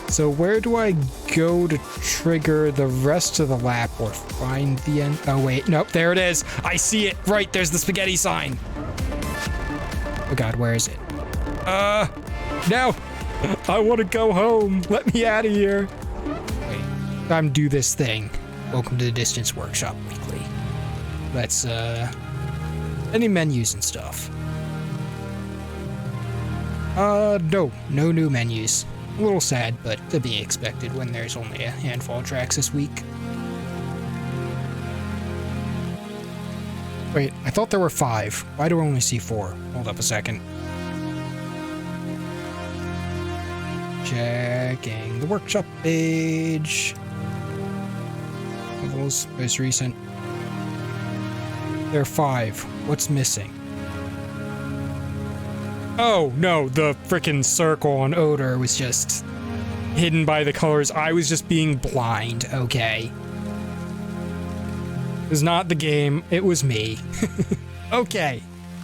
So where do I go to trigger the rest of the lap or find the end? Oh, wait. Nope, there it is. I see it. Right, there's the spaghetti sign. Oh, God, where is it? No. I want to go home. Let me out of here. Wait, time to do this thing. Welcome to the Distance Workshop Weekly. Let's, any menus and stuff? No new menus. A little sad, but to be expected when there's only a handful of tracks this week. Wait, I thought there were 5. Why do I only see 4? Hold up a second. Checking the workshop page. Levels, most recent. There are 5. What's missing? Oh, no, the frickin' circle on Odor was just hidden by the colors. I was just being blind, okay. It was not the game, it was me. Okay.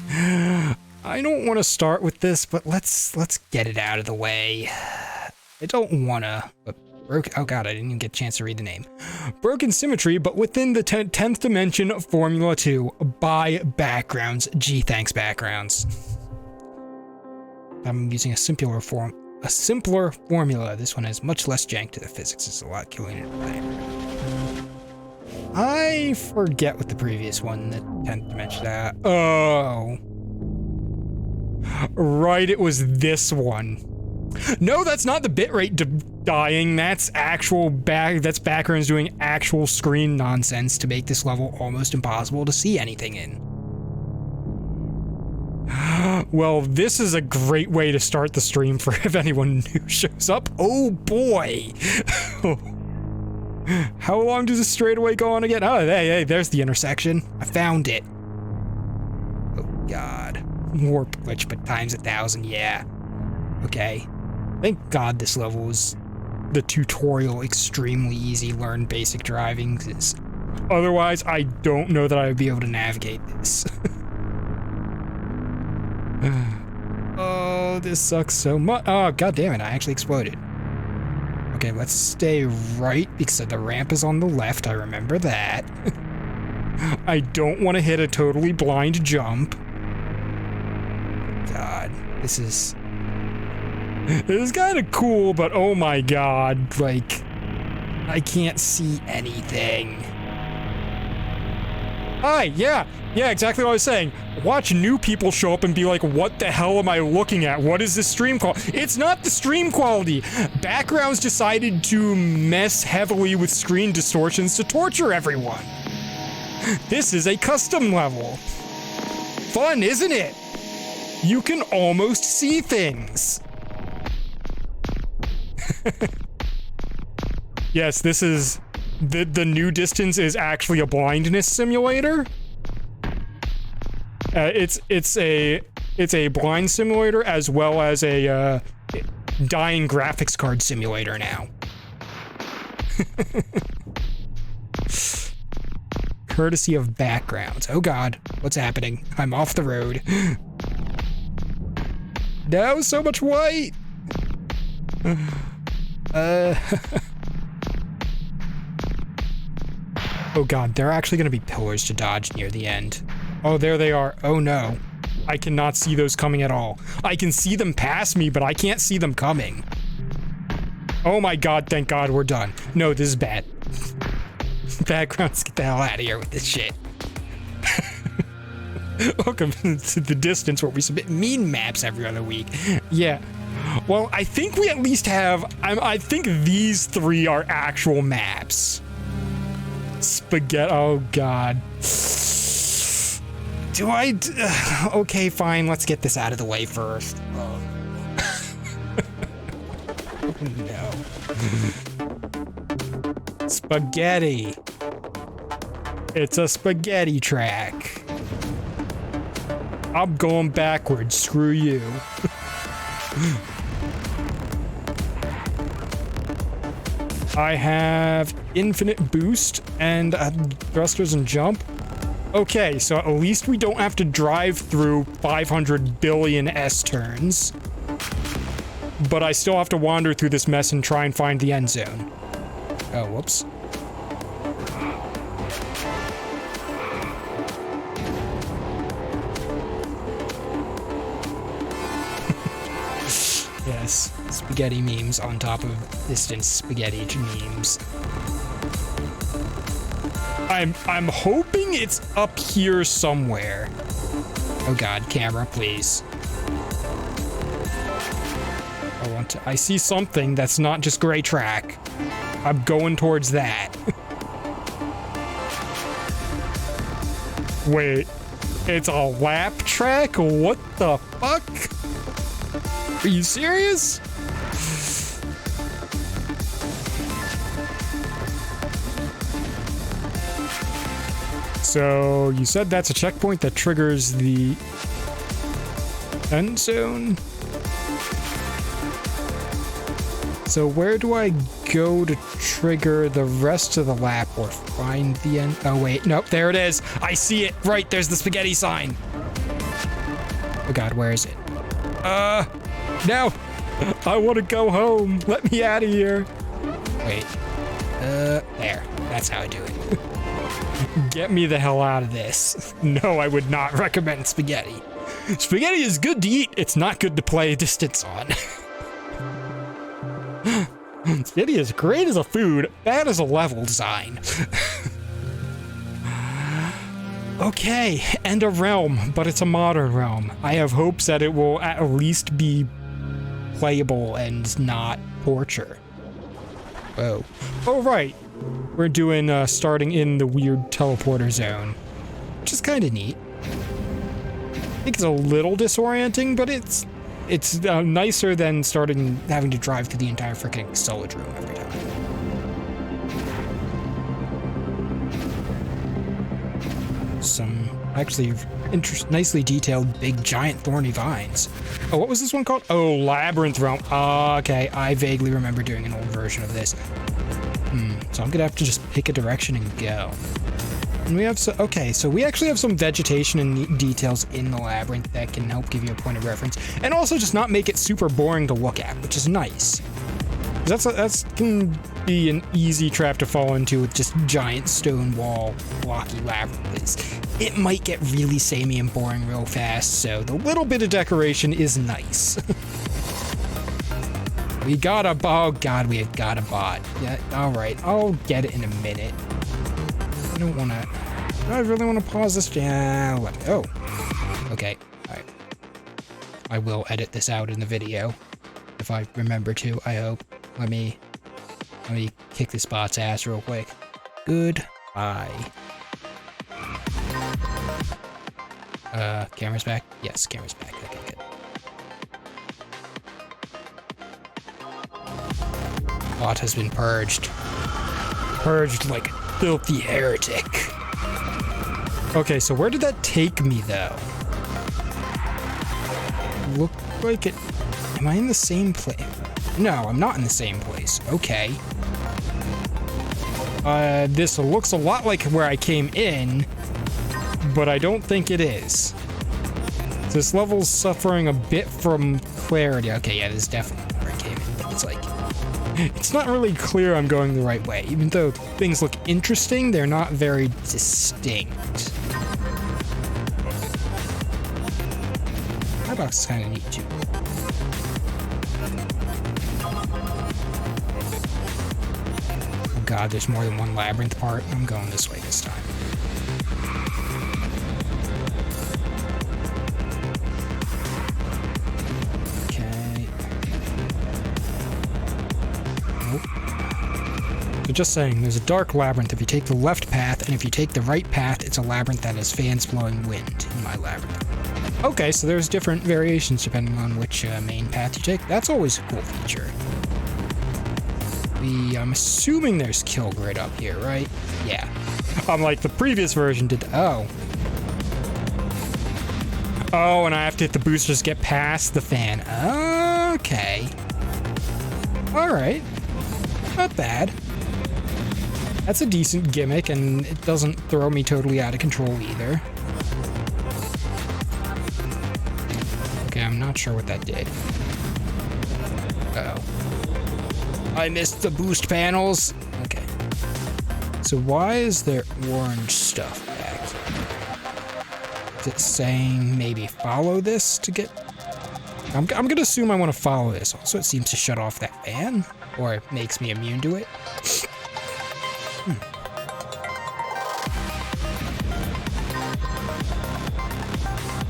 I don't want to start with this, but let's get it out of the way. I don't want to... Oh god, I didn't even get a chance to read the name. Broken Symmetry, but within the 10th dimension Formula 2 by Backgrounds. Gee, thanks, Backgrounds. I'm using a simpler formula. This one has much less jank to the physics. It's a lot killing it. I forget what the previous one, the 10th dimension. Oh. Right, it was this one. No, that's not the bitrate dying. That's that's Backgrounds doing actual screen nonsense to make this level almost impossible to see anything in. Well, this is a great way to start the stream for if anyone new shows up. Oh boy! How long does this straightaway go on again? Oh, hey, there's the intersection. I found it. Oh god. Warp glitch, but times 1,000, yeah. Okay. Thank god this level is the tutorial extremely easy, learn basic driving. Otherwise, I don't know that I would be able to navigate this. Oh, this sucks so much. Oh, god damn it, I actually exploded. Okay, let's stay right because the ramp is on the left. I remember that. I don't want to hit a totally blind jump. God, this is kind of cool, but oh my god, like, I can't see anything. Hi, yeah, exactly what I was saying. Watch new people show up and be like, what the hell am I looking at? What is this stream quality? It's not the stream quality. Backgrounds decided to mess heavily with screen distortions to torture everyone. This is a custom level. Fun, isn't it? You can almost see things. Yes, this is... The new Distance is actually a blindness simulator. It's a blind simulator as well as a dying graphics card simulator now. Courtesy of Backgrounds. Oh god, what's happening? I'm off the road. No, so much white. Oh god, there are actually going to be pillars to dodge near the end. Oh, there they are. Oh no. I cannot see those coming at all. I can see them pass me, but I can't see them coming. Oh my god, thank god we're done. No, this is bad. Backgrounds, get the hell out of here with this shit. Welcome to the Distance, where we submit meme maps every other week. Yeah. Well, I think we at least have... I think these 3 are actual maps. Spaghetti. Oh god. Do I? Okay, fine. Let's get this out of the way first. Oh. No. Spaghetti. It's a spaghetti track. I'm going backwards. Screw you. I have infinite boost and thrusters and jump. Okay, so at least we don't have to drive through 500 billion S-turns. but I still have to wander through this mess and try and find the end zone. Oh, whoops. Yes, spaghetti memes on top of distant spaghetti memes. I'm hoping it's up here somewhere. Oh god, camera, please. I see something that's not just gray track. I'm going towards that. Wait, it's a lap track? What the fuck? Are you serious? So, you said that's a checkpoint that triggers the end zone? So where do I go to trigger the rest of the lap or find the end? Oh wait, nope, there it is. I see it. Right, there's the spaghetti sign. Oh god, where is it? No! I want to go home. Let me out of here. Wait. There. That's how I do it. Get me the hell out of this. No, I would not recommend spaghetti. Spaghetti is good to eat. It's not good to play distance on. Spaghetti is great as a food, bad as a level design. Okay, and a realm, but it's a modern realm. I have hopes that it will at least be playable and not torture. Whoa. Oh, right. We're doing, starting in the weird teleporter zone, which is kind of neat. I think it's a little disorienting, but it's nicer than having to drive through the entire freaking Solidrome every time. Some actually nicely detailed big giant thorny vines. Oh, what was this one called? Oh, Labrinth Realm. Okay, I vaguely remember doing an old version of this. So I'm gonna have to just pick a direction and go. And we have so we actually have some vegetation and details in the labyrinth that can help give you a point of reference, and also just not make it super boring to look at, which is nice. That's can be an easy trap to fall into with just giant stone wall blocky labyrinths. It might get really samey and boring real fast, so the little bit of decoration is nice. We got a oh god, we have got a bot. Yeah, all right, I'll get it in a minute. I don't want to. Do I really want to pause this? Yeah. Oh. Okay. All right. I will edit this out in the video if I remember to. I hope. Let me kick this bot's ass real quick. Goodbye. Camera's back. Yes, camera's back. Okay, good. Bot has been purged. Purged like a filthy heretic. Okay, so where did that take me, though? Look like it... Am I in the same place? No, I'm not in the same place. Okay. This looks a lot like where I came in, but I don't think it is. This level's suffering a bit from clarity. Okay, yeah, this is definitely where I came in, but it's like... It's not really clear I'm going the right way. Even though things look interesting, they're not very distinct. My box is kind of neat, too. Oh god, there's more than one labyrinth part. I'm going this way this time. So just saying, there's a dark labyrinth if you take the left path, and if you take the right path, it's a labyrinth that has fans blowing wind in my labyrinth. Okay, so there's different variations depending on which main path you take. That's always a cool feature. I'm assuming there's kill grid up here, right? Yeah. Unlike the previous version did. Oh. Oh, and I have to hit the boosters to get past the fan. Okay. Alright. Not bad. That's a decent gimmick, and it doesn't throw me totally out of control either. Okay, I'm not sure what that did. I missed the boost panels. Okay. So why is there orange stuff back here? Is it saying maybe follow this to get... I'm gonna assume I want to follow this. Also, it seems to shut off that fan, or it makes me immune to it.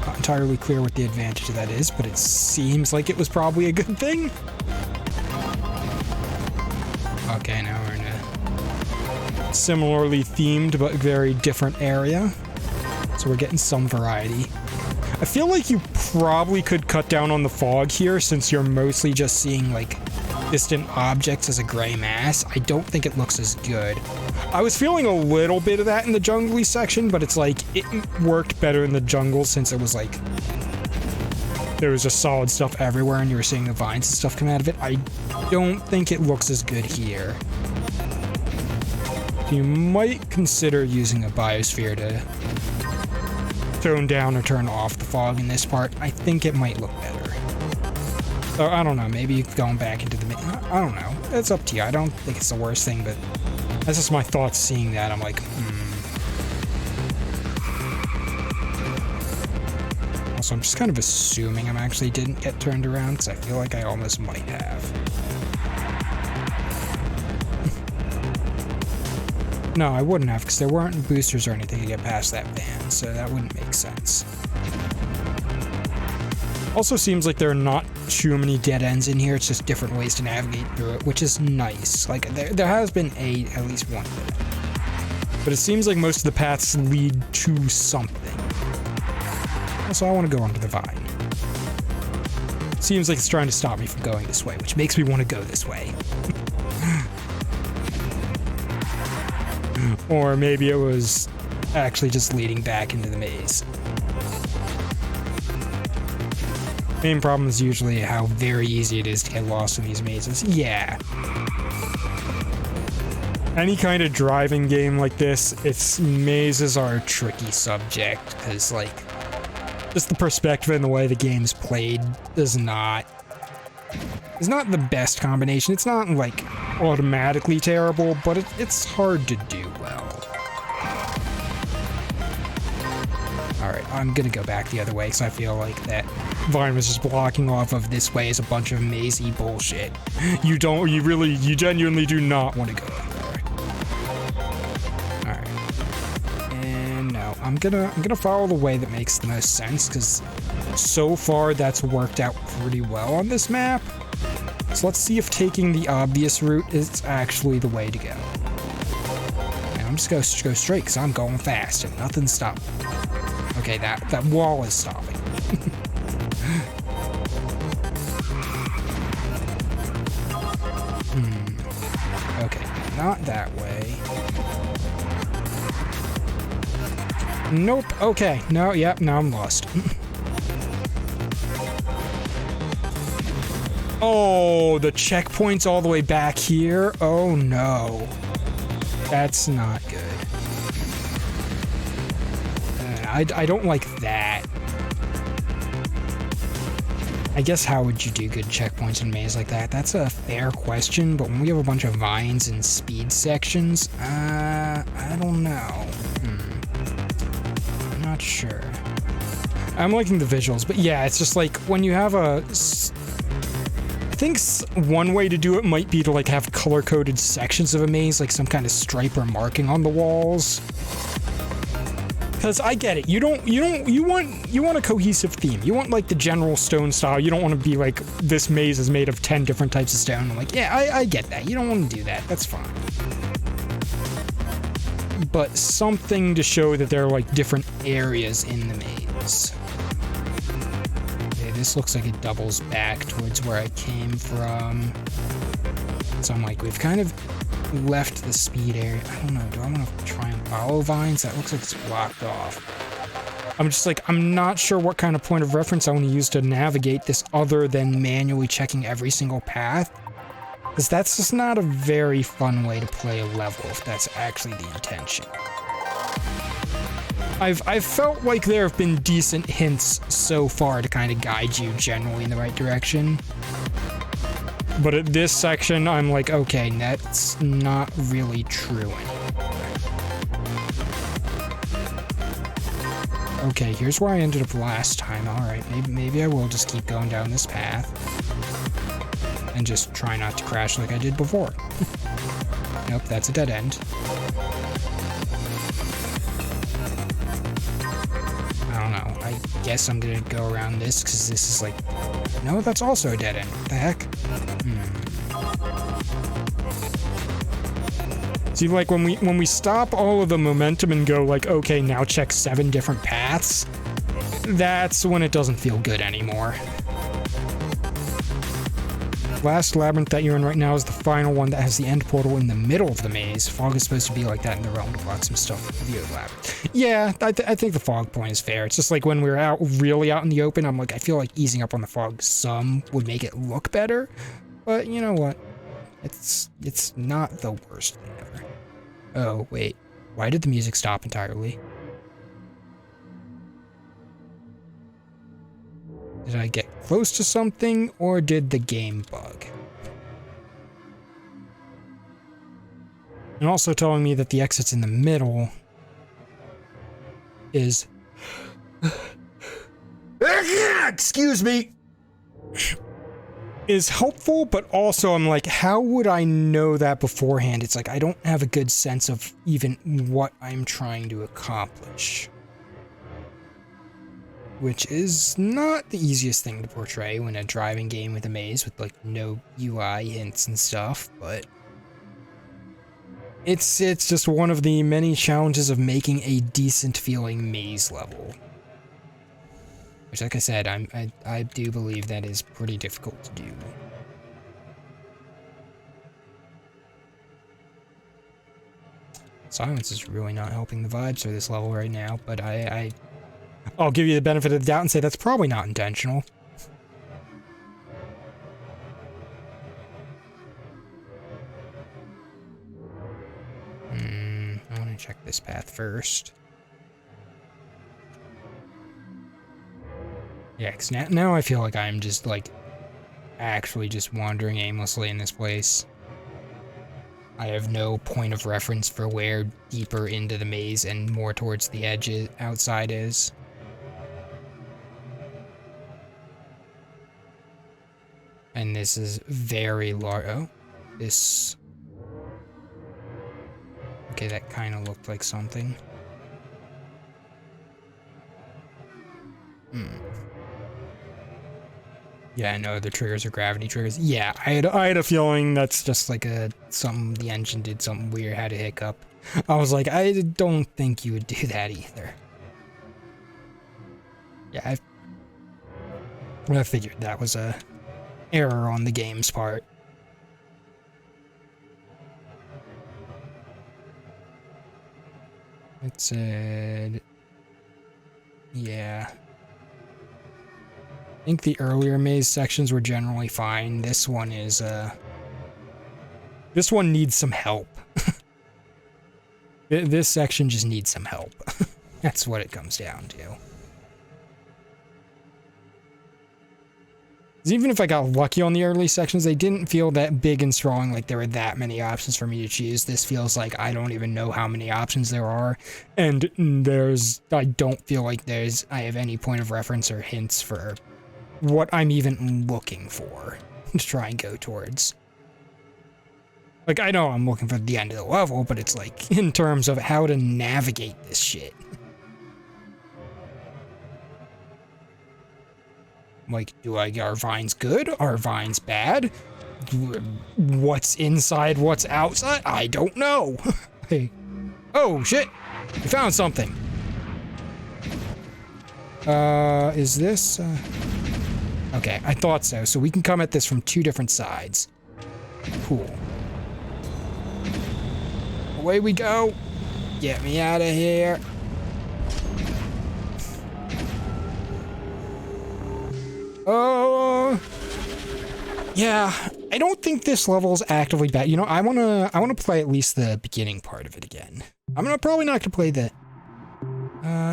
Not entirely clear what the advantage of that is, but it seems like it was probably a good thing. Okay, now we're in a similarly themed but very different area. So we're getting some variety. I feel like you probably could cut down on the fog here since you're mostly just seeing like distant objects as a gray mass. I don't think it looks as good. I was feeling a little bit of that in the jungly section, but it's like it worked better in the jungle since it was like there was just solid stuff everywhere and you were seeing the vines and stuff come out of it. I don't think it looks as good here. You might consider using a biosphere to tone down or turn off the fog in this part. I think it might look better. So I don't know, maybe going back into the... I don't know. It's up to you. I don't think it's the worst thing, but that's just my thoughts seeing that. I'm like, Also, I'm just kind of assuming I actually didn't get turned around because I feel like I almost might have. No, I wouldn't have, because there weren't boosters or anything to get past that van, so that wouldn't make sense. Also seems like there are not too many dead ends in here, it's just different ways to navigate through it, which is nice. Like, there has been at least one bit. But it seems like most of the paths lead to something. Also, I want to go onto the vine. Seems like it's trying to stop me from going this way, which makes me want to go this way. Or maybe it was actually just leading back into the maze. Main problem is usually how very easy it is to get lost in these mazes. Yeah. Any kind of driving game like this, its mazes are a tricky subject, because, like, just the perspective and the way the game's played is not the best combination. It's not, like, automatically terrible, but it's hard to do well. Alright, I'm gonna go back the other way, because I feel like that vine was just blocking off of this way as a bunch of mazy bullshit. You genuinely do not want to go there. Alright. And no, I'm gonna follow the way that makes the most sense, because so far that's worked out pretty well on this map. So let's see if taking the obvious route is actually the way to go. And I'm just gonna go straight, because I'm going fast, and nothing's stopping. Okay, that wall is stopping. Okay, not that way. Nope, okay. No, yep, now I'm lost. Oh, the checkpoint's all the way back here? Oh no. That's not good. I don't like that. I guess how would you do good checkpoints in a maze like that? That's a fair question, but when we have a bunch of vines and speed sections, I don't know. I'm not sure. I'm liking the visuals, but yeah, it's just like when you have I think one way to do it might be to like have color-coded sections of a maze, like some kind of stripe or marking on the walls. Because I get it, you want a cohesive theme. You want like the general stone style. You don't want to be like, this maze is made of 10 different types of stone. I'm like, yeah, I get that. You don't want to do that. That's fine. But something to show that there are like different areas in the maze. Okay, this looks like it doubles back towards where I came from. So I'm like, we've kind of left the speed area. I don't know, do I want to try and follow vines? That looks like it's blocked off. I'm just like, I'm not sure what kind of point of reference I want to use to navigate this other than manually checking every single path. Because that's just not a very fun way to play a level, if that's actually the intention. I've felt like there have been decent hints so far to kind of guide you generally in the right direction. But at this section, I'm like, okay, that's not really true anymore. Okay, here's where I ended up last time. Alright, maybe I will just keep going down this path. And just try not to crash like I did before. Nope, that's a dead end. I don't know. I guess I'm gonna go around this because this is like... No, that's also a dead end. What the heck? See, like when we stop all of the momentum and go like, okay, now check 7 different paths, that's when it doesn't feel good anymore. Last labyrinth that you're in right now is the final one that has the end portal in the middle of the maze. Fog is supposed to be like that in the realm to block some stuff with the other labyrinth. Yeah, I think the fog point is fair. It's just like when we're really out in the open, I'm like, I feel like easing up on the fog some would make it look better. But you know what? It's not the worst thing ever. Oh, wait. Why did the music stop entirely? Did I get close to something, or did the game bug? And also telling me that the exit's in the middle is... Excuse me! Is helpful, but also I'm like, how would I know that beforehand? It's like, I don't have a good sense of even what I'm trying to accomplish. Which is not the easiest thing to portray when a driving game with a maze with like no UI hints and stuff, but it's just one of the many challenges of making a decent feeling maze level. Which, like I said, I do believe that is pretty difficult to do. Silence is really not helping the vibes for this level right now, but I'll give you the benefit of the doubt and say that's probably not intentional. I want to check this path first. Yeah, because now I feel like I'm just, like, actually just wandering aimlessly in this place. I have no point of reference for where deeper into the maze and more towards the edge outside is. And this is very large. Oh, this... Okay, that kind of looked like something. Yeah, no, the triggers are gravity triggers. Yeah, I had a feeling that's just like something, the engine did something weird, had a hiccup. I was like, I don't think you would do that either. Yeah, I figured that was a error on the game's part. It said... Yeah. I think the earlier maze sections were generally fine. This one is, this one needs some help. This section just needs some help. That's what it comes down to. Even if I got lucky on the early sections, they didn't feel that big and strong, like there were that many options for me to choose. This feels like I don't even know how many options there are, and I don't feel like I have any point of reference or hints for what I'm even looking for to try and go towards. Like, I know I'm looking for the end of the level, but it's like, in terms of how to navigate this shit. Like, are vines good? Are vines bad? What's inside, what's outside? I don't know. Hey. Oh, shit! We found something. Is this, Okay, I thought so. So we can come at this from 2 different sides. Cool. Away we go. Get me out of here. Oh. Yeah, I don't think this level is actively bad. You know, I wanna play at least the beginning part of it again. I'm probably not gonna play the...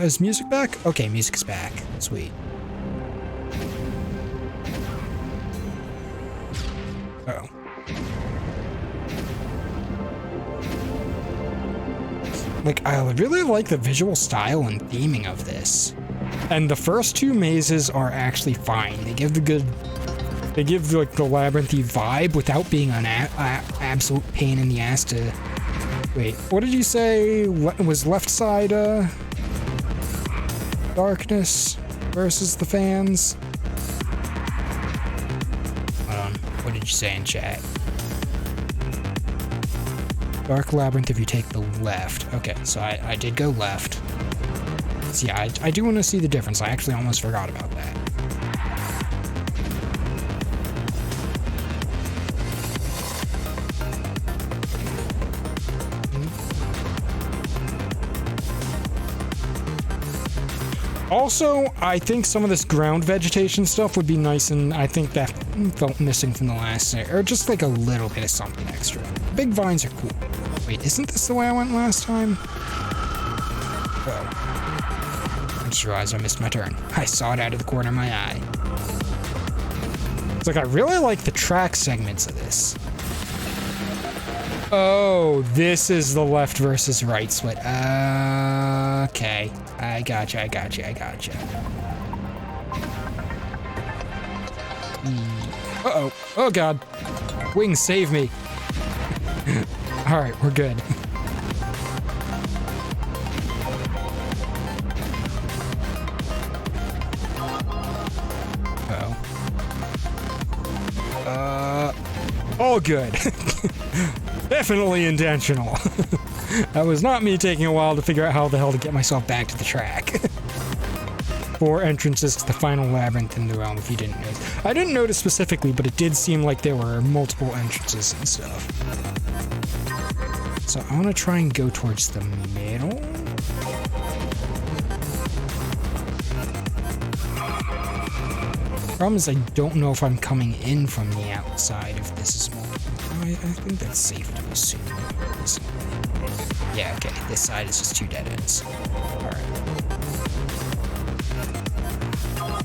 is music back? Okay, music's back. Sweet. Uh-oh. Like, I really like the visual style and theming of this. And the first two mazes are actually fine. They give like the labyrinthy vibe without being an absolute pain in the ass to... Wait, what did you say was left side, darkness versus the fans? Hold on, what did you say in chat? Dark labyrinth if you take the left. Okay, so I did go left. So yeah, I do want to see the difference. I actually almost forgot about that. Also, I think some of this ground vegetation stuff would be nice, and I think that felt missing from the last, or just like a little bit of something extra. Big vines are cool. Wait, isn't this the way I went last time? Oh. I just realized I missed my turn. I saw it out of the corner of my eye. It's like, I really like the track segments of this. Oh, this is the left versus right split. Okay. I gotcha. Uh-oh. Oh, God. Wings, save me. Alright, we're good. Uh-oh. All good. Definitely intentional. That was not me taking a while to figure out how the hell to get myself back to the track. 4 entrances to the final labyrinth in the realm, if you didn't notice. I didn't notice specifically, but it did seem like there were multiple entrances and stuff. So I want to try and go towards the middle. Problem is, I don't know if I'm coming in from the outside if this is more... I think that's safe to assume. Yeah, okay, this side is just 2 dead ends. Alright.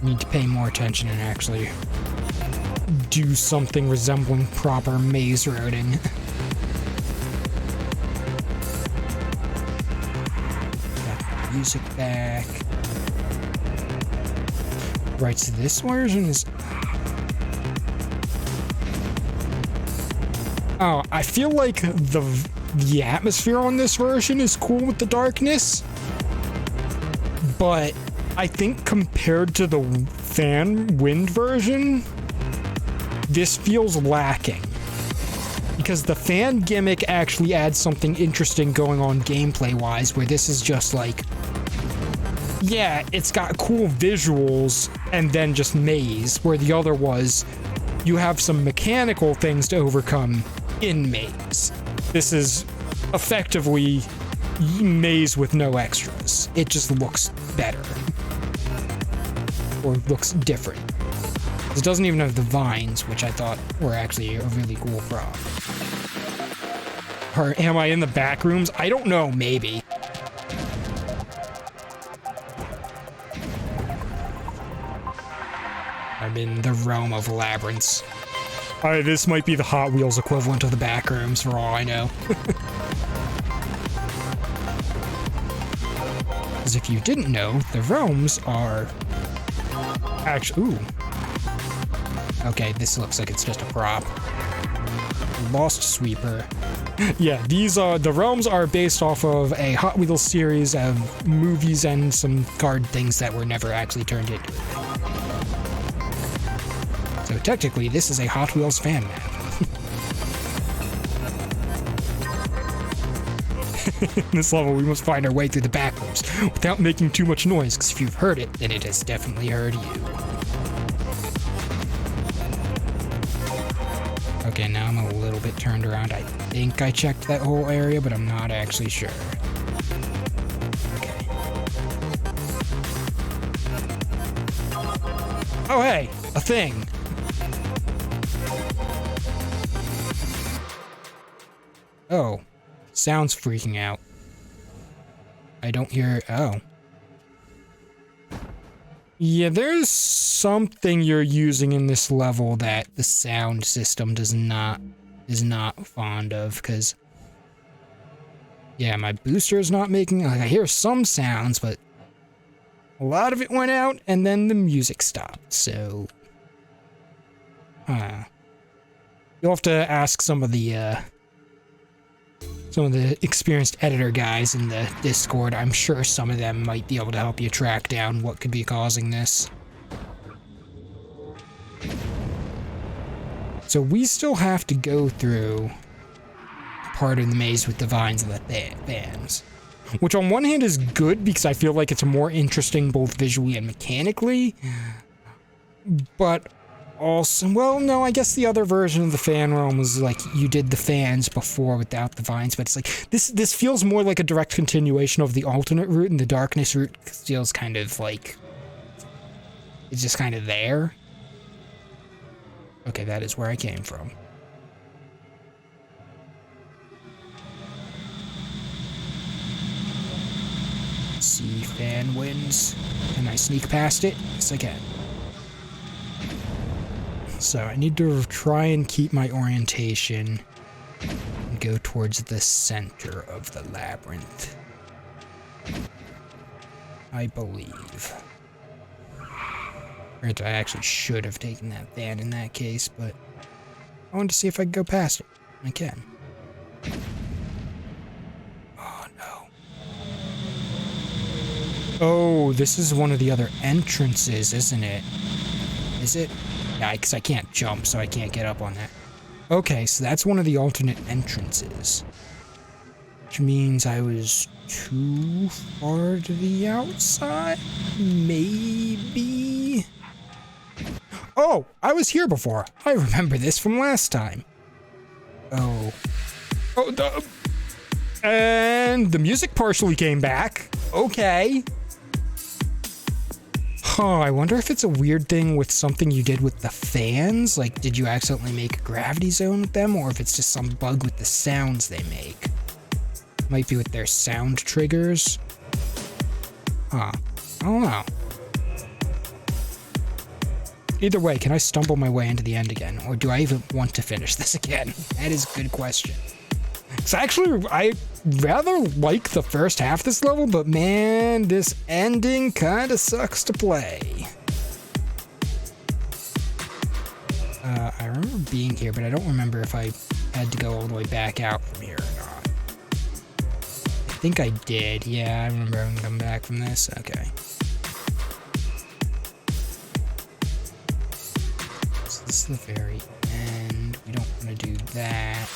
Need to pay more attention and actually do something resembling proper maze routing. Got the music back. Right, so this version is... Oh, I feel like the atmosphere on this version is cool with the darkness, but I think compared to the fan wind version, this feels lacking. Because the fan gimmick actually adds something interesting going on gameplay-wise, where this is just like, yeah, it's got cool visuals and then just maze, where the other was, you have some mechanical things to overcome in maze. This is effectively maze with no extras. It just looks better. Or looks different. It doesn't even have the vines, which I thought were actually a really cool prop. Or am I in the back rooms? I don't know, maybe. I'm in the realm of labyrinths. This might be the Hot Wheels equivalent of the back rooms, for all I know. Because if you didn't know, the realms are... Actually, ooh. Okay, this looks like it's just a prop. Lost Sweeper. Yeah, these are... The realms are based off of a Hot Wheels series of movies and some card things that were never actually turned into it. So technically, this is a Hot Wheels fan map. In this level, we must find our way through the back rooms without making too much noise, because if you've heard it, then it has definitely heard you. Okay, now I'm a little bit turned around. I think I checked that whole area, but I'm not actually sure. Okay. Oh, hey! A thing! Oh. Sounds freaking out. I don't hear... Oh. Yeah, there's something you're using in this level that the sound system is not fond of, because yeah, my booster is not making, like, I hear some sounds, but a lot of it went out and then the music stopped. So you'll have to ask some of the experienced editor guys in the Discord. I'm sure some of them might be able to help you track down what could be causing this. So we still have to go through part of the maze with the vines and the fans. Which on one hand is good because I feel like it's more interesting both visually and mechanically. But also, well, no, I guess the other version of the fan realm was like you did the fans before without the vines, but it's like this feels more like a direct continuation of the alternate route, and the darkness route feels kind of like it's just kind of there. Okay, that is where I came from. See, fan wins. Can I sneak past it? Yes, I can. So I need to try and keep my orientation and go towards the center of the labyrinth. I believe. Or I actually should have taken that van in that case, but I wanted to see if I could go past it. I can. Oh no. Oh, this is one of the other entrances, isn't it? Is it? Yeah, because I can't jump, so I can't get up on that. Okay, so that's one of the alternate entrances. Which means I was too far to the outside? Maybe? Oh, I was here before. I remember this from last time. Oh. Oh, and the music partially came back. Okay. Huh, I wonder if it's a weird thing with something you did with the fans? Like, did you accidentally make a gravity zone with them? Or if it's just some bug with the sounds they make? Might be with their sound triggers. Huh. I don't know. Either way, can I stumble my way into the end again? Or do I even want to finish this again? That is a good question. So actually, I rather like the first half of this level, but man, this ending kind of sucks to play. I remember being here, but I don't remember if I had to go all the way back out from here or not. I think I did. Yeah, I remember having to come back from this. Okay. So this is the very end. We don't want to do that.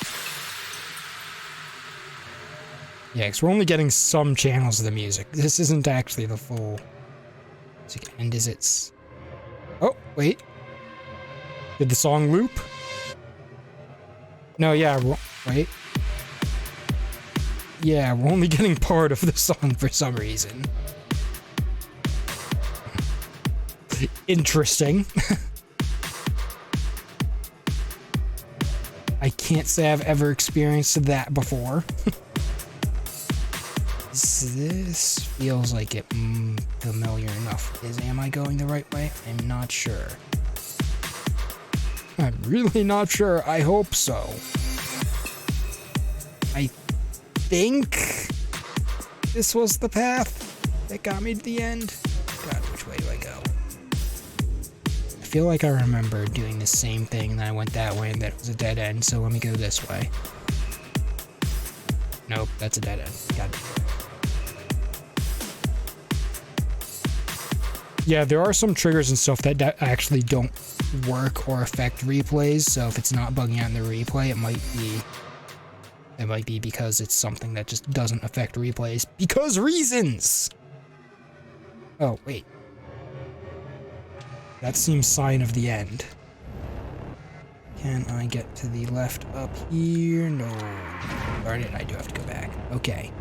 Yeah, because we're only getting some channels of the music. This isn't actually the full music. And is it... Oh, wait. Did the song loop? No, yeah, wait. Yeah, we're only getting part of the song for some reason. Interesting. I can't say I've ever experienced that before. This feels like it familiar enough. Am I going the right way? I'm not sure. I'm really not sure. I hope so. I think this was the path that got me to the end. God, which way do I go? I feel like I remember doing the same thing, and then I went that way, and that was a dead end, so let me go this way. Nope, that's a dead end. God. Yeah, there are some triggers and stuff that actually don't work or affect replays, so if it's not bugging out in the replay, it might be because it's something that just doesn't affect replays. Because reasons! Oh, wait. That seems sign of the end. Can I get to the left up here? No. Darn it, I do have to go back. Okay.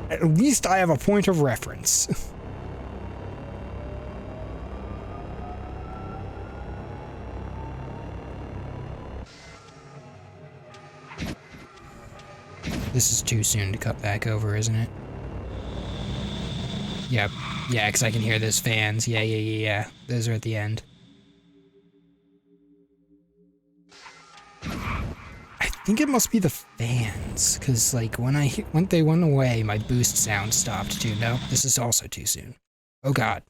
At least I have a point of reference. This is too soon to cut back over, isn't it? Yep. Yeah, because I can hear those fans. Yeah. Those are at the end. I think it must be the fans, because, like, when they went away, my boost sound stopped, too. No, this is also too soon. Oh, God.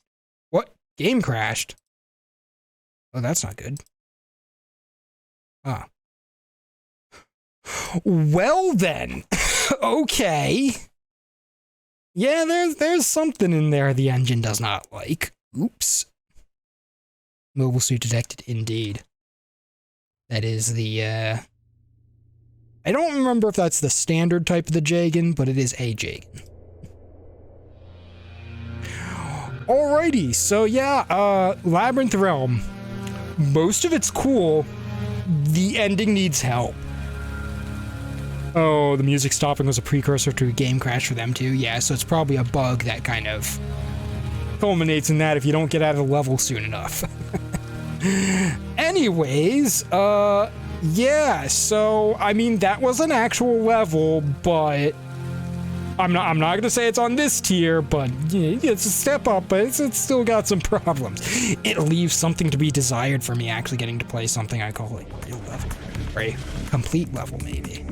What? Game crashed? Oh, that's not good. Ah. Well, then. Okay. Yeah, there's something in there the engine does not like. Oops. Mobile suit detected, indeed. That is the, I don't remember if that's the standard type of the Jagan, but it is a Jagan. Alrighty, so yeah, Labrinth Realm. Most of it's cool. The ending needs help. Oh, the music stopping was a precursor to a game crash for them too. Yeah, so it's probably a bug that kind of culminates in that if you don't get out of the level soon enough. Anyways, yeah, so, I mean, that was an actual level, but I'm not gonna say it's on this tier, but you know, it's a step up, but it's still got some problems. It leaves something to be desired for me actually getting to play something I call a real level, or a complete level, maybe.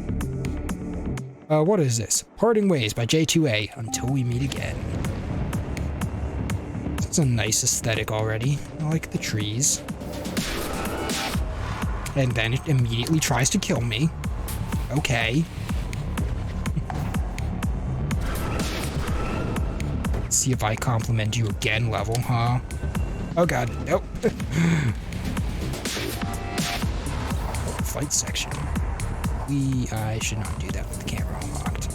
What is this? Parting Ways by J2A, Until We Meet Again. It's a nice aesthetic already. I like the trees. And then it immediately tries to kill me. Okay. Let's see if I compliment you again, level, huh? Oh god, nope. Fight section. I should not do that with the camera unlocked.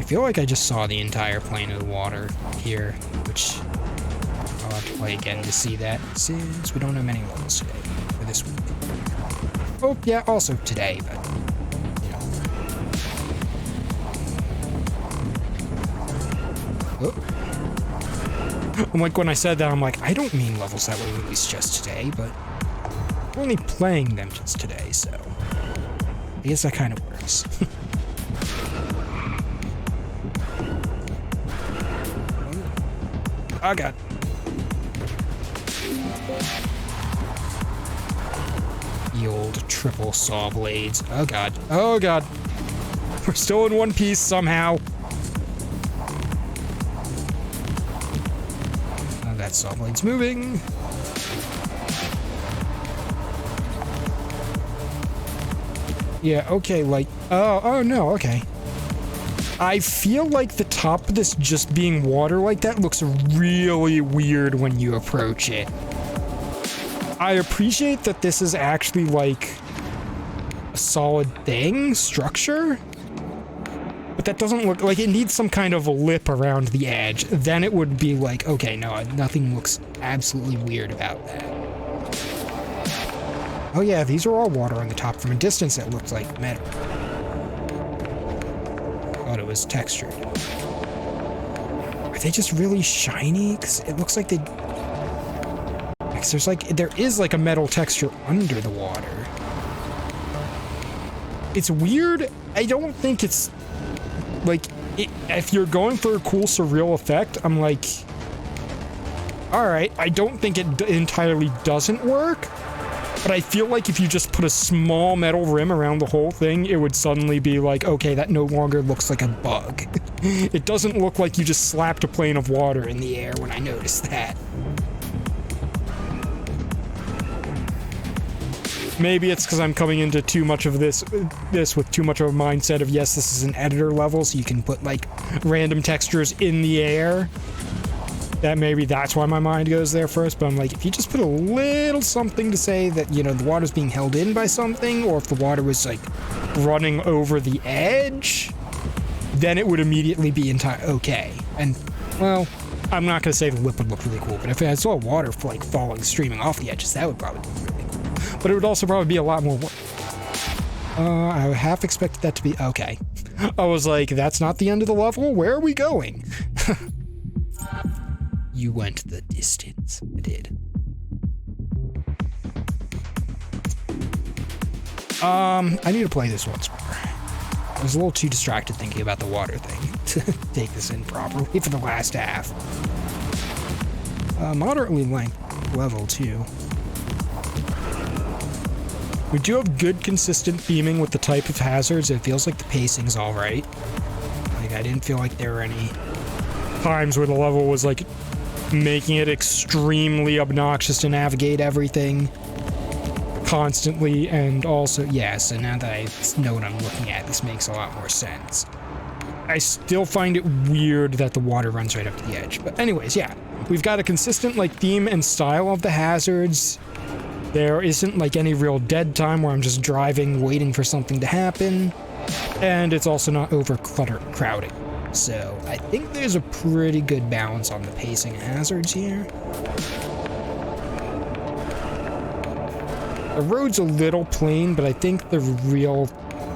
I feel like I just saw the entire plane of the water here, which I'll have to play again to see that, since we don't have many levels today, for this week. Oh, yeah, also today, but, you know. Oh. I'm like, when I said that, I'm like, I don't mean levels that were released just today, but we're only playing them just today, so I guess that kind of works. Oh god. The old triple saw blades. Oh god. Oh god. We're still in one piece somehow. Oh, that saw blade's moving. Yeah, okay, like, oh no, okay. I feel like the top of this just being water like that looks really weird when you approach it. I appreciate that this is actually like a solid thing, structure, but that doesn't look like it needs some kind of a lip around the edge. Then it would be like, okay, no, nothing looks absolutely weird about that. Oh yeah, these are all water on the top. From a distance, it looked like metal. Thought it was textured. Are they just really shiny? Because it looks like they... Because there is like a metal texture under the water. It's weird. I don't think it's... Like, if you're going for a cool surreal effect, I'm like... Alright, I don't think it entirely doesn't work. But I feel like if you just put a small metal rim around the whole thing, it would suddenly be like, okay, that no longer looks like a bug. It doesn't look like you just slapped a plane of water in the air when I noticed that. Maybe it's because I'm coming into too much of this with too much of a mindset of, yes, this is an editor level, so you can put, like, random textures in the air. That maybe that's why my mind goes there first, but I'm like, if you just put a little something to say that, you know, the water's being held in by something, or if the water was, like, running over the edge, then it would immediately be okay. And, well, I'm not gonna say the lip would look really cool, but if I saw water, like, falling, streaming off the edges, that would probably look really cool. But it would also probably be a lot more work. I half expected that to be, okay. I was like, that's not the end of the level? Where are we going? You went the distance. I did. I need to play this once more. I was a little too distracted thinking about the water thing to take this in properly for the last half. Moderately length level too. We do have good consistent theming with the type of hazards. It feels like the pacing's all right. Like, I didn't feel like there were any times where the level was like making it extremely obnoxious to navigate everything constantly. And also, yeah, so now that I know what I'm looking at, this makes a lot more sense. I still find it weird that the water runs right up to the edge. But anyways, yeah, we've got a consistent like theme and style of the hazards. There isn't like any real dead time where I'm just driving, waiting for something to happen. And it's also not over crowding. So I think there's a pretty good balance on the pacing hazards here. The road's a little plain, but I think the real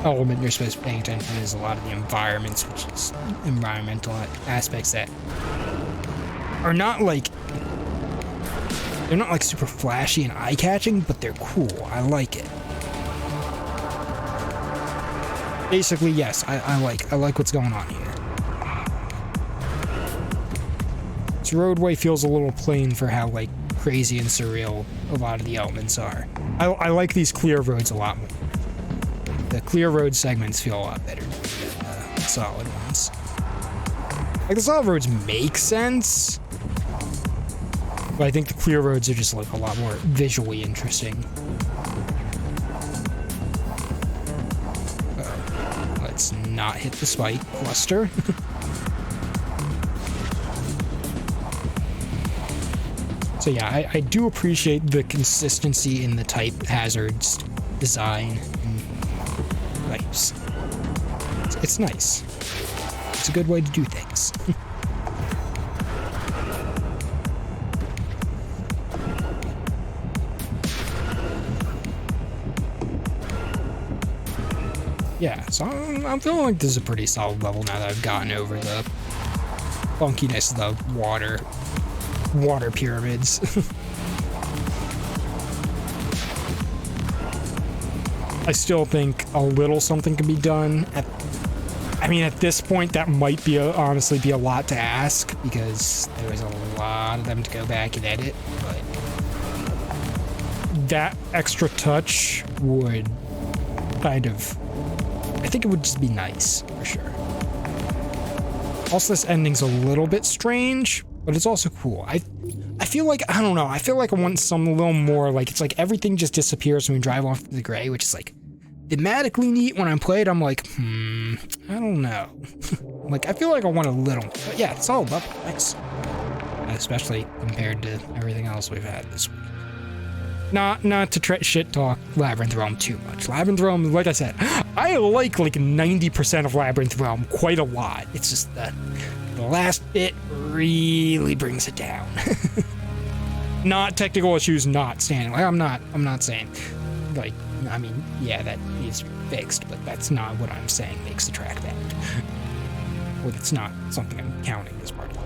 element you're supposed to be paying attention to is a lot of the environments, which is environmental aspects that are not like, they're not like super flashy and eye-catching, but they're cool. I like it. Basically, yes, I like what's going on here. This roadway feels a little plain for how like crazy and surreal a lot of the elements are. I like these clear roads a lot more. The clear road segments feel a lot better than the solid ones. Like the solid roads make sense, but I think the clear roads are just like a lot more visually interesting. Let's not hit the spike cluster. So yeah, I do appreciate the consistency in the type hazards design. Nice. It's nice. It's a good way to do things. Yeah, so I'm feeling like this is a pretty solid level now that I've gotten over the funkiness of the water pyramids. I still think a little something can be done. I mean, at this point, that might be honestly be a lot to ask because there was a lot of them to go back and edit, but that extra touch would kind of, I think it would just be nice, for sure. Also, this ending's a little bit strange, but it's also cool. I feel like, I don't know, I feel like I want some little more, like, it's like everything just disappears when we drive off to the gray, which is like, thematically neat. When I play it, I'm like, I don't know. Like, I feel like I want a little, but yeah, it's all level, nice. Especially compared to everything else we've had this week. Not to shit talk Labrinth Realm too much. Labrinth Realm, like I said, I like 90% of Labrinth Realm quite a lot. It's just the last bit really brings it down. Not technical issues not standing. Like, I'm not saying, like, I mean, yeah, that needs to be fixed, but that's not what I'm saying makes the track bad. Well, it's not something I'm counting as part of it.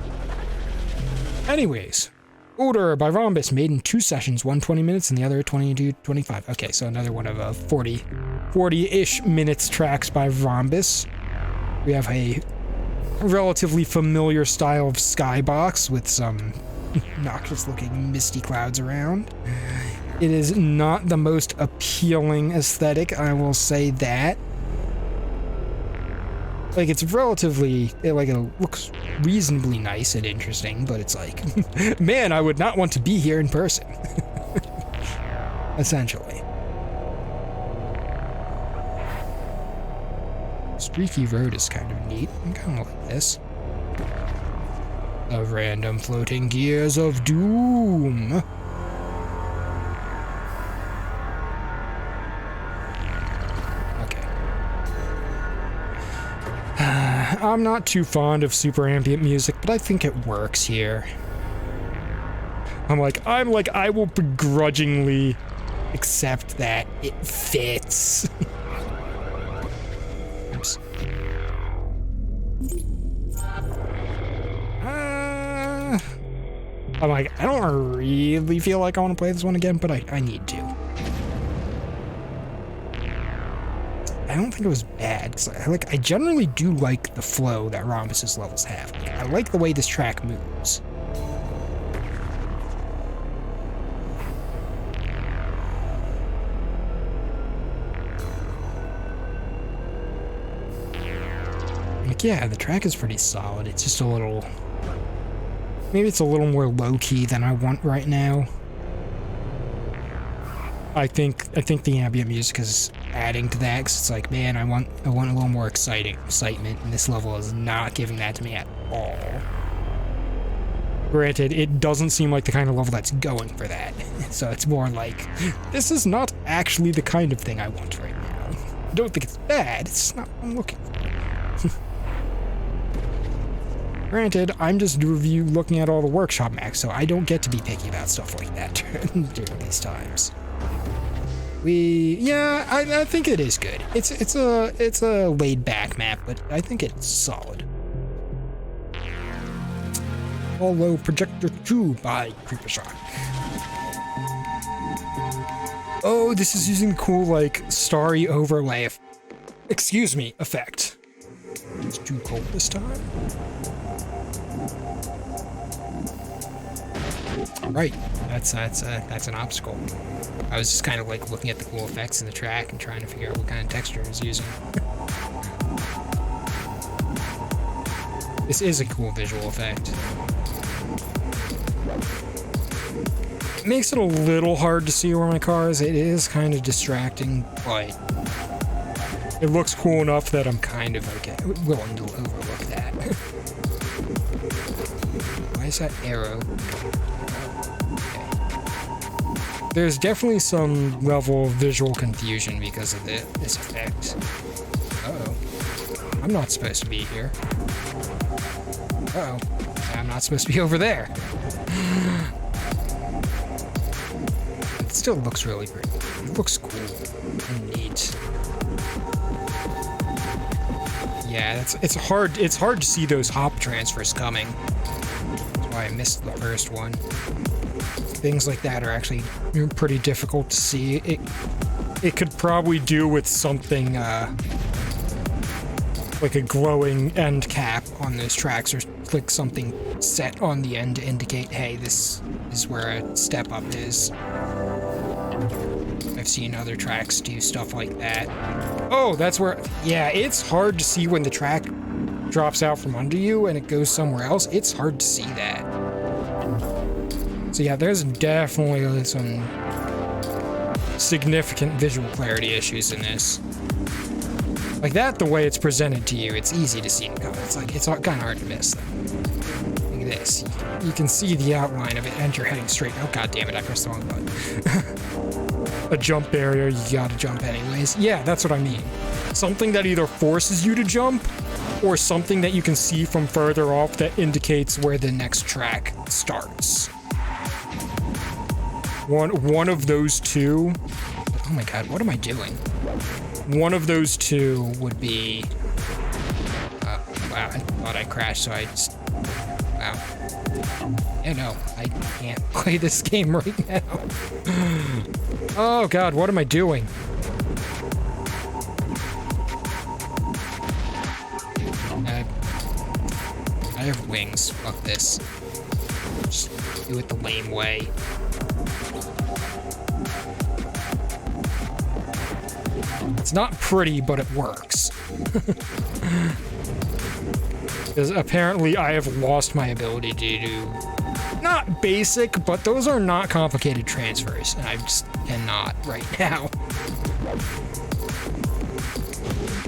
Anyways, Odor by Rhombus, made in 2 sessions, one 20 minutes and the other 22-25. Okay, so another one of 40-ish minutes tracks by Rhombus. We have a relatively familiar style of skybox with some noxious-looking misty clouds around. It is not the most appealing aesthetic, I will say that. Like, it's relatively, like, it looks reasonably nice and interesting, but it's like, man, I would not want to be here in person. Essentially. Streaky road is kind of neat. I kind of like this. The random floating gears of doom. I'm not too fond of super ambient music, but I think it works here. I'm like, I will begrudgingly accept that it fits. Oops. I'm like, I don't really feel like I want to play this one again, but I need to. I don't think it was bad. 'Cause I generally do like the flow that Rhombus's levels have. I like the way this track moves. Like, yeah, the track is pretty solid. It's just a little... Maybe it's a little more low-key than I want right now. I think the ambient music is adding to that, because it's like, man, I want a little more excitement, and this level is not giving that to me at all. Granted, it doesn't seem like the kind of level that's going for that, so it's more like, this is not actually the kind of thing I want right now. I don't think it's bad, it's just not what I'm looking for. Granted, I'm just looking at all the workshop max, so I don't get to be picky about stuff like that during these times. I think it is good. It's a laid back map, but I think it's solid. Holo Projector 2 by Creeper Shock. Oh, this is using the cool, like, starry overlay effect. It's too cold this time. Right, that's an obstacle. I was just kind of like looking at the cool effects in the track and trying to figure out what kind of texture I was using. This is a cool visual effect. It makes it a little hard to see where my car is. It is kind of distracting, but it looks cool enough that I'm kind of okay, willing to overlook that. Why is that arrow? There's definitely some level of visual confusion because of this effect. Uh-oh. I'm not supposed to be here. Uh-oh. I'm not supposed to be over there. It still looks really pretty. It looks cool and neat. Yeah, it's hard to see those hop transfers coming. That's why I missed the first one. Things like that are actually pretty difficult to see. It could probably do with something like a glowing end cap on those tracks, or like something set on the end to indicate, hey, this is where a step up is. I've seen other tracks do stuff like that. Oh, that's where, yeah, it's hard to see when the track drops out from under you and it goes somewhere else. It's hard to see that. So yeah, there's definitely some significant visual clarity issues in this. Like that, the way it's presented to you, it's easy to see it coming. It's like, it's kind of hard to miss them. Look at this. You can see the outline of it and you're heading straight. Oh, god damn it, I pressed the wrong button. A jump barrier, you gotta jump anyways. Yeah, that's what I mean. Something that either forces you to jump, or something that you can see from further off that indicates where the next track starts. One of those two... Oh my god, what am I doing? One of those two would be... wow, I thought I crashed, so I just... Wow. Yeah, no, I can't play this game right now. Oh god, what am I doing? I have wings. Fuck this. Just do it the lame way. It's not pretty, but it works. Because apparently I have lost my ability to do... Not basic, but those are not complicated transfers. And I just cannot right now.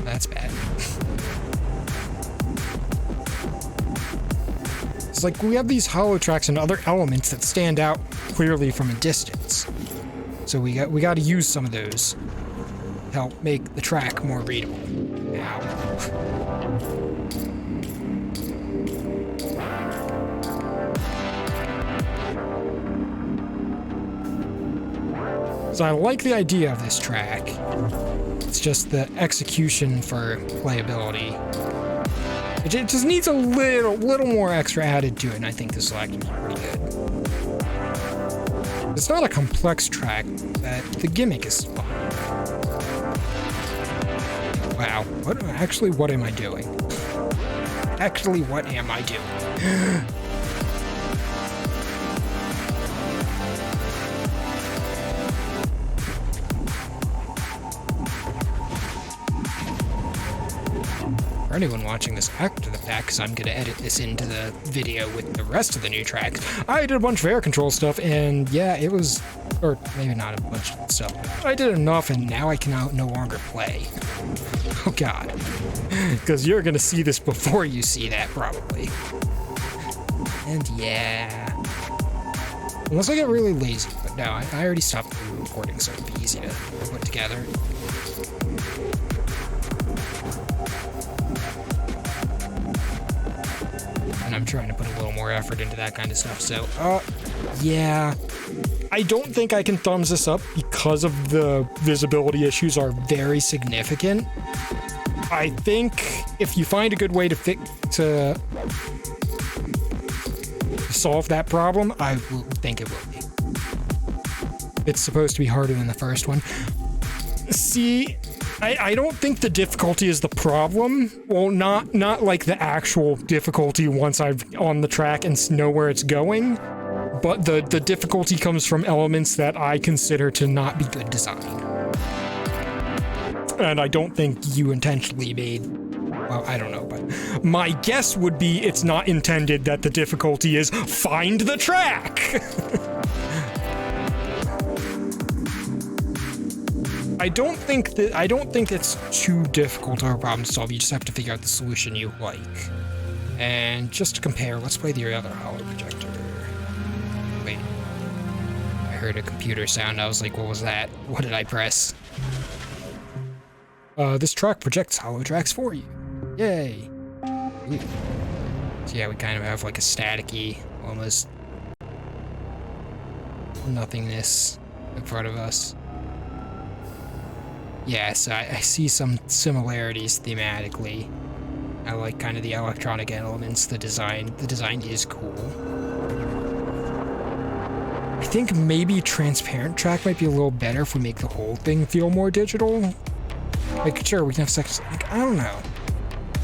That's bad. It's like we have these hollow tracks and other elements that stand out clearly from a distance. So we got to use some of those to help make the track more readable. Ow. So I like the idea of this track. It's just the execution for playability. It just needs a little more extra added to it, and I think this will actually be pretty good. It's not a complex track, but the gimmick is fun. Wow. What am I doing? Actually, what am I doing? For anyone watching this after the fact, because I'm going to edit this into the video with the rest of the new tracks, I did a bunch of air control stuff, and yeah, it was, or maybe not a bunch of stuff. I did enough, and now I can no longer play. Oh god. Because you're going to see this before you see that, probably. And yeah. Unless I get really lazy, but no, I already stopped the recording, so it'd be easy to put together. And I'm trying to put a little more effort into that kind of stuff, so, yeah. I don't think I can thumbs this up because of the visibility issues are very significant. I think if you find a good way to solve that problem, I will think it will be. It's supposed to be harder than the first one. See, I don't think the difficulty is the problem. Well, not like the actual difficulty once I'm on the track and know where it's going, but the difficulty comes from elements that I consider to not be good design. And I don't think you intentionally made, well, I don't know, but my guess would be it's not intended that the difficulty is find the track. I don't think it's too difficult of a problem to solve. You just have to figure out the solution you like. And just to compare, let's play the other Holo Projector. Wait. I heard a computer sound. I was like, what was that? What did I press? This track projects holo tracks for you. Yay. Ooh. So yeah, we kind of have like a staticky, almost nothingness in front of us. Yeah, so I see some similarities thematically. I like kind of the electronic elements, the design. The design is cool. I think maybe transparent track might be a little better if we make the whole thing feel more digital. Like, sure, we can have sex, like, I don't know.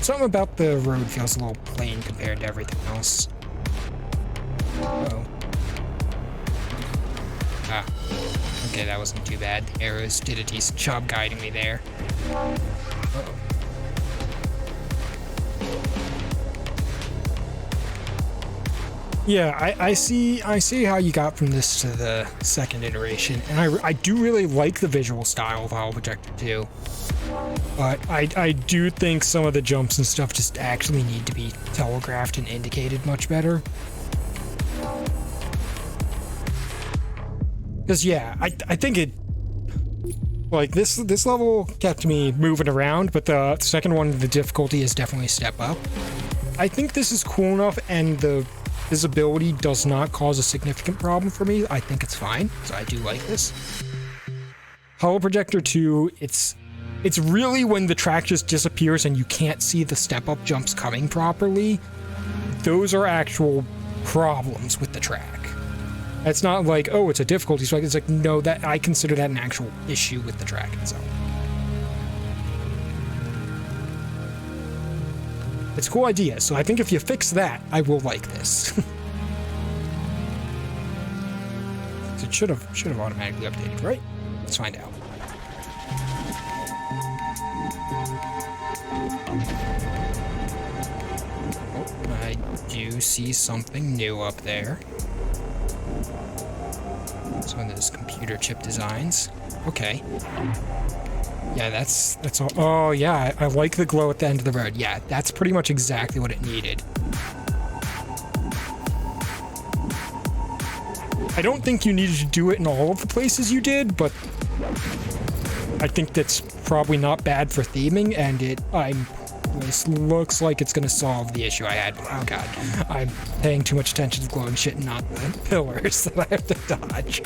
Something about the road feels a little plain compared to everything else. Uh-oh. Ah. Okay, that wasn't too bad. The arrows did a decent job guiding me there. Uh-oh. Yeah, I see how you got from this to the second iteration, and I do really like the visual style of Holo Projector 2. But I do think some of the jumps and stuff just actually need to be telegraphed and indicated much better. Because yeah, I think it, like this level kept me moving around, but the second one, the difficulty is definitely a step up. I think this is cool enough, and the visibility does not cause a significant problem for me. I think it's fine, so I do like this. Holo Projector 2, it's really when the track just disappears and you can't see the step-up jumps coming properly. Those are actual problems with the track. It's not like, oh, it's a difficulty spike. It's like, no, that I consider that an actual issue with the track itself. It's a cool idea, so I think if you fix that, I will like this. So it should have automatically updated, right? Let's find out. Oh, I do see something new up there. It's one of those computer chip designs. Okay. Yeah, that's all. Oh, yeah, I like the glow at the end of the road. Yeah, that's pretty much exactly what it needed. I don't think you needed to do it in all of the places you did, but I think that's probably not bad for theming, and this looks like it's gonna solve the issue I had. Oh god, I'm paying too much attention to glowing shit and not the pillars that I have to dodge.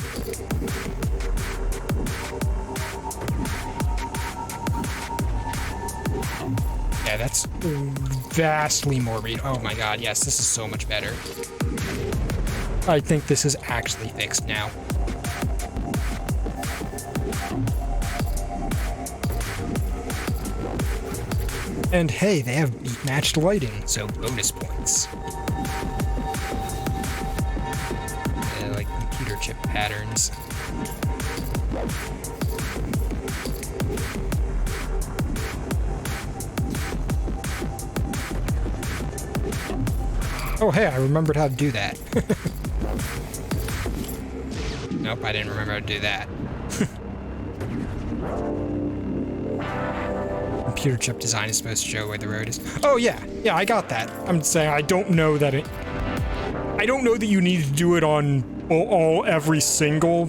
Yeah, that's vastly more read. Oh my god, yes, this is so much better. I think this is actually fixed now. And hey, they have beat matched lighting, so bonus points. Yeah, like computer chip patterns. Oh hey, I remembered how to do that. Nope, I didn't remember how to do that. Computer chip design is supposed to show where the road is. Oh yeah, I got that. I'm saying I don't know that you need to do it on every single,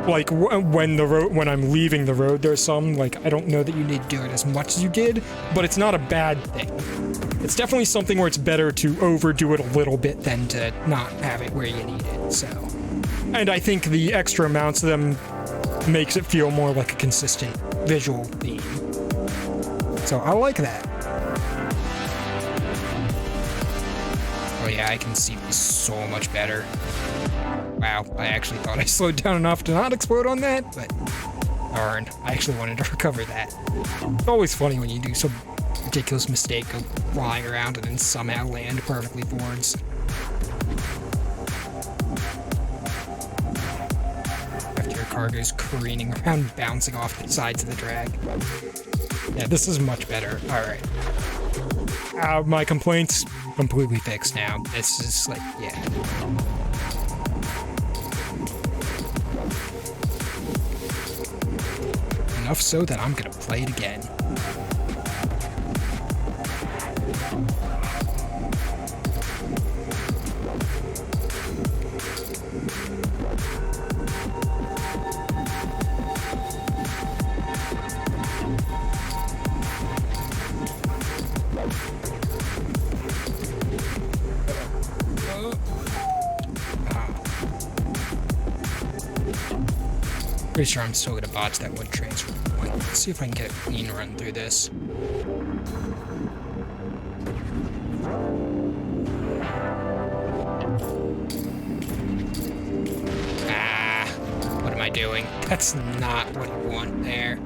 like when I'm leaving the road there's some, like I don't know that you need to do it as much as you did, but it's not a bad thing. It's definitely something where it's better to overdo it a little bit than to not have it where you need it, so. And I think the extra amounts of them makes it feel more like a consistent visual theme. So I like that. Oh yeah, I can see this so much better. Wow, I actually thought I slowed down enough to not explode on that, but darn, I actually wanted to recover that. It's always funny when you do some ridiculous mistake of flying around and then somehow land perfectly forwards. After your car goes careening around, bouncing off the sides of the drag. Yeah, this is much better. Alright. My complaints completely fixed now. This is like, yeah. Enough so that I'm gonna play it again. Pretty sure I'm still gonna botch that one transfer point. Let's see if I can get a clean run through this. Ah, what am I doing? That's not what I want there.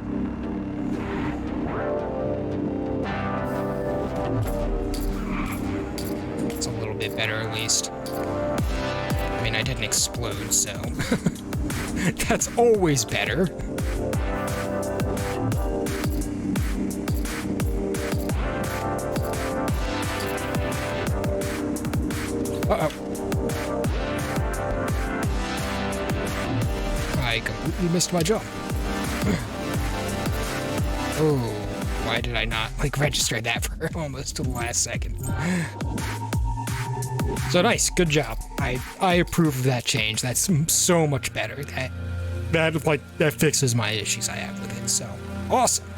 It's a little bit better at least. I mean, I didn't explode, so... That's always better. Uh-oh. I completely missed my jump. Oh, why did I not, like, register that for almost to the last second? So nice, good job. I approve of that change. That's so much better. That fixes my issues I have with it, so awesome.